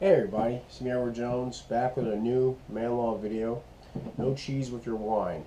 Hey everybody, it's me Edward Jones, back with a new man law video. No cheese with your wine.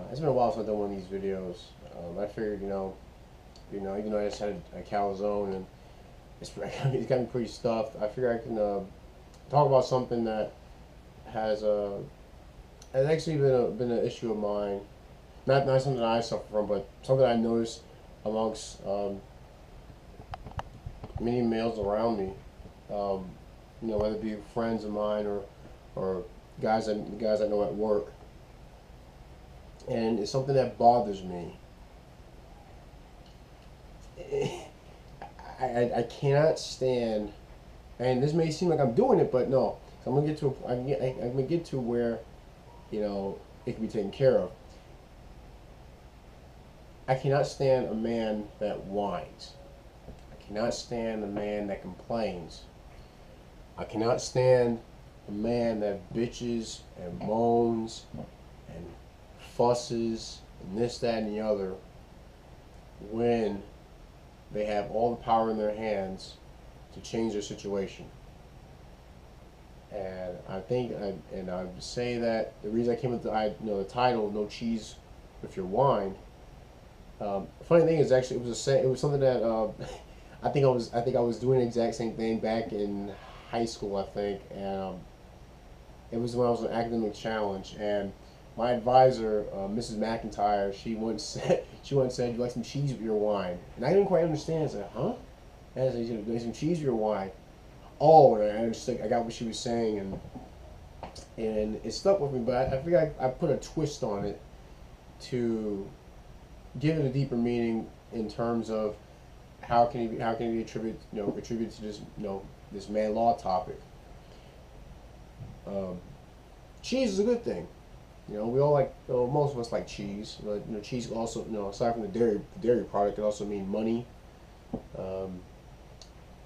It's been a while since I've done one of these videos. I figured, even though I just had a calzone and it's got me pretty stuffed, I figured I can talk about something that has has actually been an issue of mine. Not something I suffer from, but something I noticed amongst many males around me. Um, whether it be friends of mine or guys I know at work, and it's something that bothers me. I cannot stand, and this may seem like I'm doing it, but no, I'm gonna get to I'm gonna get to where it can be taken care of. I cannot stand a man that whines. I cannot stand a man that complains. I cannot stand a man that bitches and moans and fusses and this, that, and the other when they have all the power in their hands to change their situation. And I would say that the reason I came with the title "No Cheese with Your Wine." Funny thing is, actually, it was something that I think I was doing the exact same thing back in high school, I think, and it was when I was an academic challenge, and my advisor, Mrs. McIntyre, she once said, "You like some cheese with your wine?" And I didn't quite understand. I said, "Huh?" And I said, "You like some cheese with your wine?" Oh, and I understood. I got what she was saying, and it stuck with me. But I figured I put a twist on it to give it a deeper meaning in terms of how can it be attributed to this man law topic. Um, Cheese is a good thing. We all like, most of us like cheese. But cheese also, aside from the dairy product, it also mean money. Um,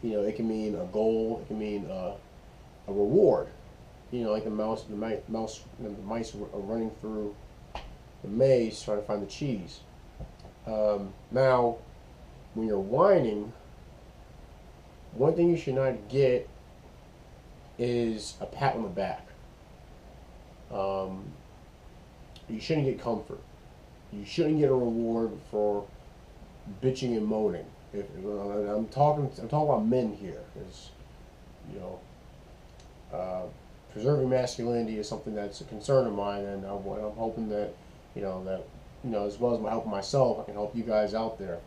it can mean a goal. It can mean a reward. Like the mice are running through the maze trying to find the cheese. Now, when you're whining, one thing you should not get is a pat on the back. You shouldn't get comfort. You shouldn't get a reward for bitching and moaning. I'm talking about men here, because you know, preserving masculinity is something that's a concern of mine, and I'm hoping that as well as helping myself, I can help you guys out there.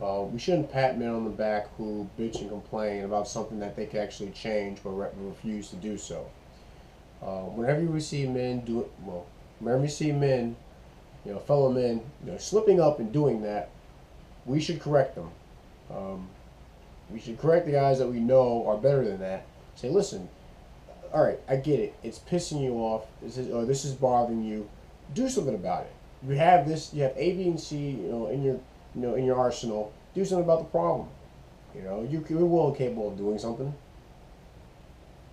We shouldn't pat men on the back who bitch and complain about something that they can actually change but refuse to do so. Whenever you see men do it, whenever you see men, fellow men, slipping up and doing that, we should correct them. We should correct the guys that we know are better than that. Say, listen, all right, I get it. It's pissing you off. This is bothering you. Do something about it. You have this. You have A, B, and C. In your arsenal. Do something about the problem. You're well capable of doing something.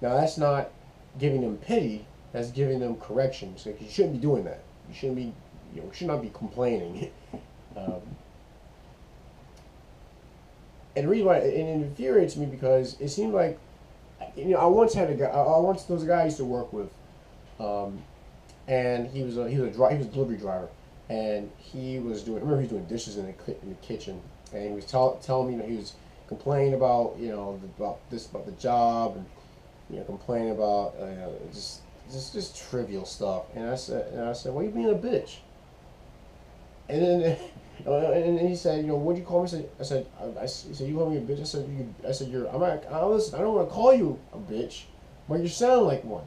Now that's not giving them pity. That's giving them correction. So you shouldn't be doing that. You shouldn't be. Should not be complaining. And the reason why it infuriates me, because it seemed like, I once had a guy. There was a guy I used to work with, and he was a delivery driver, and I remember he was doing dishes in the kitchen, and he was telling me, he was complaining about about the job, and complaining about just trivial stuff, and I said, "Why are you being a bitch?" And then and he said, "What'd you call me?" I said, he said, "You call me a bitch." I said, I'm not. I don't want to call you a bitch, but you sound like one.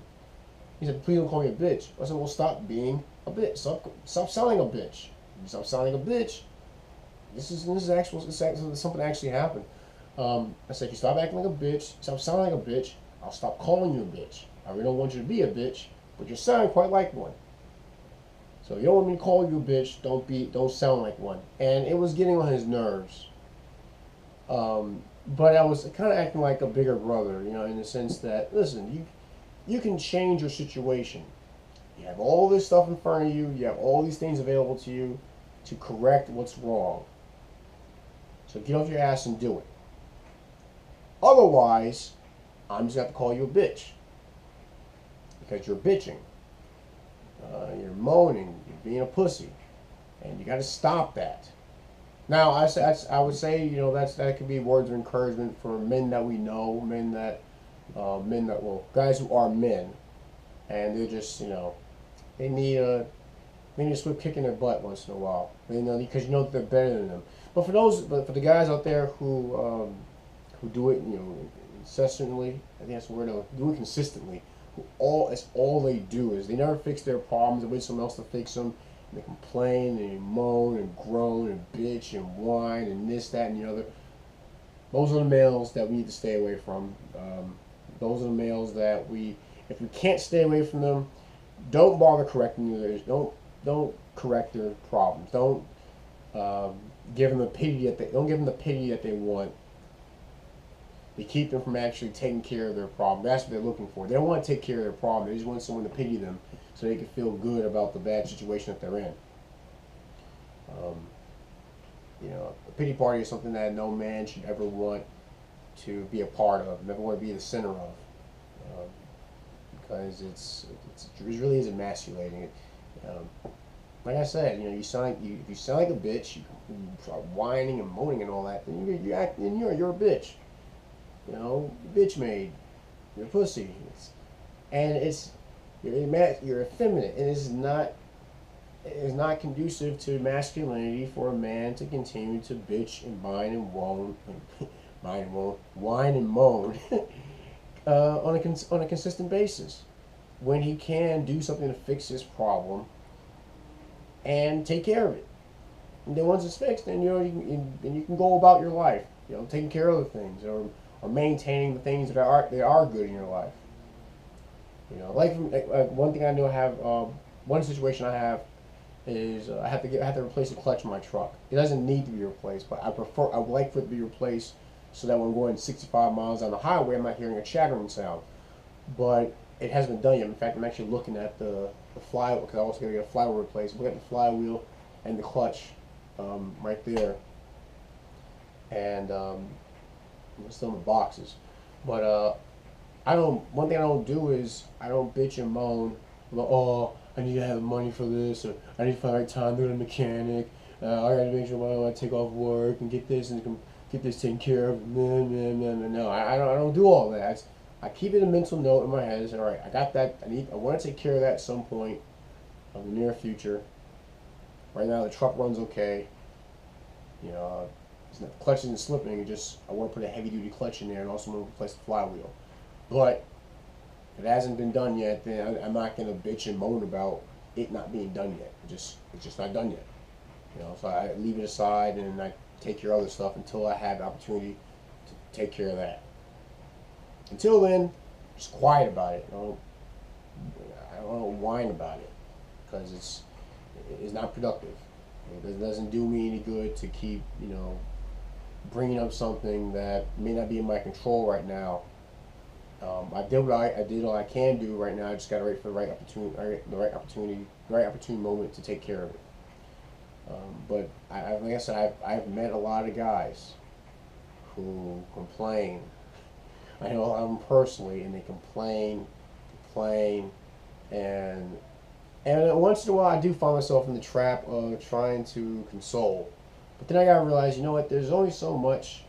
He said, "Please don't call me a bitch." I said, "Well, stop being a bitch. Stop sounding a bitch. You stop sounding a bitch. This is something actually happened." I said, "You stop acting like a bitch. Stop sounding like a bitch. I'll stop calling you a bitch. I really don't want you to be a bitch, but you're sounding quite like one. So you don't want me to call you a bitch. Don't sound like one." And it was getting on his nerves. But I was kind of acting like a bigger brother, in the sense that, listen, you can change your situation. You have all this stuff in front of you. You have all these things available to you to correct what's wrong. So get off your ass and do it. Otherwise, I'm just going to have to call you a bitch. Because you're bitching. You're moaning. You're being a pussy. And you got to stop that. Now, I would say, you know, that could be words of encouragement for men that we know, well, guys who are men, and they're just, you know, they need a swift kick in their butt once in a while, you know, because you know that they're better than them. But for the guys out there who do it, you know, incessantly, I think that's the word, do it consistently. It's all they do is they never fix their problems. They wait for someone else to fix them. And they complain and they moan and groan and bitch and whine and this, that, and the other. Those are the males that we need to stay away from. Those are the males that if we can't stay away from them, don't bother correcting others. Don't correct their problems. Don't give them the pity that they want. They keep them from actually taking care of their problem. That's what they're looking for. They don't want to take care of their problem. They just want someone to pity them so they can feel good about the bad situation that they're in. You know, a pity party is something that no man should ever want to be a part of, never want to be the center of, because it really is emasculating. Like I said, you know, if you sound like a bitch, you start whining and moaning and all that, then you're a bitch. You know, bitch made. You're a pussy. You're effeminate, and it is not conducive to masculinity for a man to continue to bitch and whine and moan, whine and moan on a consistent basis, when he can do something to fix his problem and take care of it. And then once it's fixed, then you can go about your life, you know, taking care of the things or maintaining the things that are good in your life. You know, like one thing I know one situation I have is I have to replace the clutch in my truck. It doesn't need to be replaced, but I would like for it to be replaced so that when I'm going 65 miles on the highway, I'm not hearing a chattering sound. But it hasn't been done yet. In fact, I'm actually looking at the flywheel, because I also got to get a flywheel replaced. Look at the flywheel and the clutch right there, and it's still in the boxes. But one thing I don't do is I don't bitch and moan. I'm like, oh, I need to have money for this, or I need to find the right time to go to the mechanic. I gotta make sure when I take off work and get this taken care of. No, I don't do all that. I keep it a mental note in my head. It's all right. I got that. I want to take care of that at some point in the near future. Right now, the truck runs okay. You know, the clutch isn't slipping. I want to put a heavy-duty clutch in there, and also want to replace the flywheel. But if it hasn't been done yet, then I'm not gonna bitch and moan about it not being done yet. It's just not done yet. You know, so I leave it aside and I take care of other stuff until I have the opportunity to take care of that. Until then, just quiet about it. I don't whine about it, because it's not productive. It doesn't do me any good to keep, you know, bringing up something that may not be in my control right now. I did what I can do right now. I just got to wait for the right opportune moment to take care of it. But like I said, I've met a lot of guys who complain. I know them personally, and they complain, and once in a while I do find myself in the trap of trying to console. But then I gotta realize, you know what? There's only so much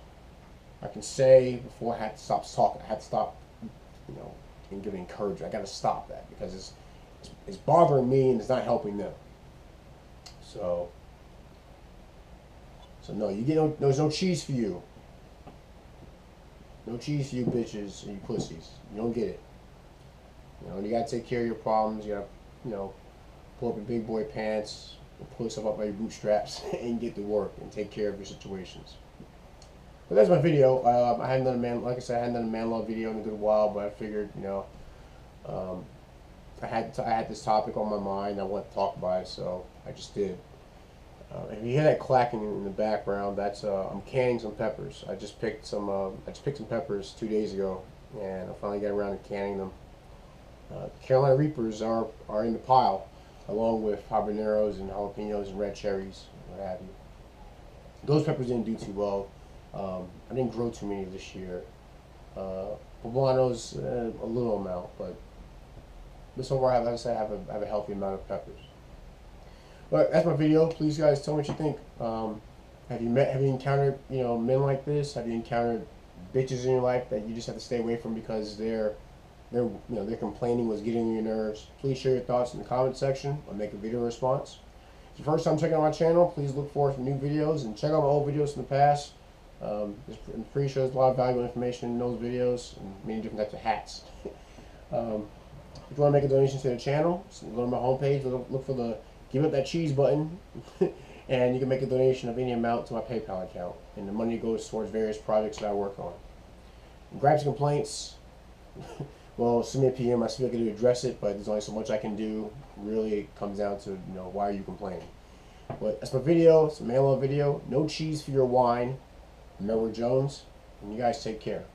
I can say before I have to stop talking. I have to stop, you know, and giving encouragement. I gotta stop that, because it's bothering me and it's not helping them. So no, there's no cheese for you. No cheese for you bitches and you pussies. You don't get it. You know, you gotta take care of your problems. You gotta, you know, pull up your big boy pants and pull yourself up by your bootstraps and get to work and take care of your situations. But that's my video. I hadn't done I hadn't done a man love video in a good while, but I figured, you know, I had this topic on my mind. I wanted to talk about it, so I just did. If you hear that clacking in the background, that's I'm canning some peppers. I just picked some peppers 2 days ago, and I finally got around to canning them. Carolina Reapers are in the pile, along with habaneros and jalapenos and red cherries, what have you. Those peppers didn't do too well. I didn't grow too many this year, Poblanos, a little amount, but so far, like I said, I have a healthy amount of peppers. But that's my video. Please, guys, tell me what you think. Have you encountered, men like this? Have you encountered bitches in your life that you just have to stay away from because their complaining was getting on your nerves? Please share your thoughts in the comment section or make a video response. If it's your first time checking out my channel, please look forward to new videos and check out my old videos from the past. I'm pretty sure there's a lot of valuable information in those videos and many different types of hats. If you want to make a donation to the channel, so go to my homepage, look for the give up that cheese button, and you can make a donation of any amount to my PayPal account, and the money goes towards various projects that I work on. Gripes and complaints, well, send me a PM. I see I can address it, but there's only so much I can do. Really, it comes down to, why are you complaining? But that's my video. It's a mail-out video. No cheese for your wine. I'm Edward Jones, and you guys take care.